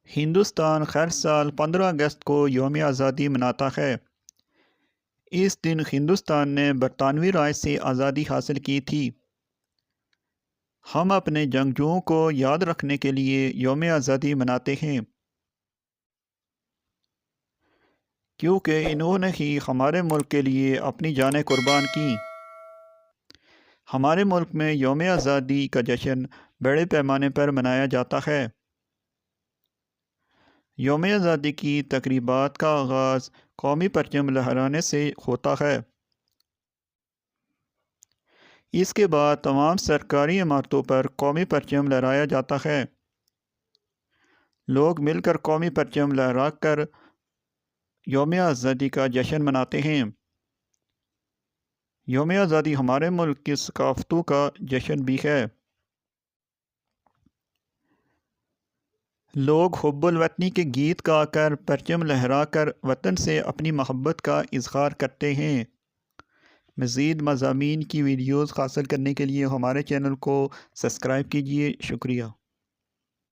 ہندوستان ہر سال 15 اگست کو یوم آزادی مناتا ہے۔ اس دن ہندوستان نے برطانوی راج سے آزادی حاصل کی تھی۔ ہم اپنے جنگجوؤں کو یاد رکھنے کے لیے یوم آزادی مناتے ہیں، کیونکہ انہوں نے ہی ہمارے ملک کے لیے اپنی جانیں قربان کیں۔ ہمارے ملک میں یوم آزادی کا جشن بڑے پیمانے پر منایا جاتا ہے۔ یوم آزادی کی تقریبات کا آغاز قومی پرچم لہرانے سے ہوتا ہے۔ اس کے بعد تمام سرکاری عمارتوں پر قومی پرچم لہرایا جاتا ہے۔ لوگ مل کر قومی پرچم لہرا کر یوم آزادی کا جشن مناتے ہیں۔ یوم آزادی ہمارے ملک کی ثقافتوں کا جشن بھی ہے۔ لوگ حب الوطنی کے گیت گا کر، پرچم لہرا کر وطن سے اپنی محبت کا اظہار کرتے ہیں۔ مزید مضامین کی ویڈیوز حاصل کرنے کے لیے ہمارے چینل کو سبسکرائب کیجیے۔ شکریہ۔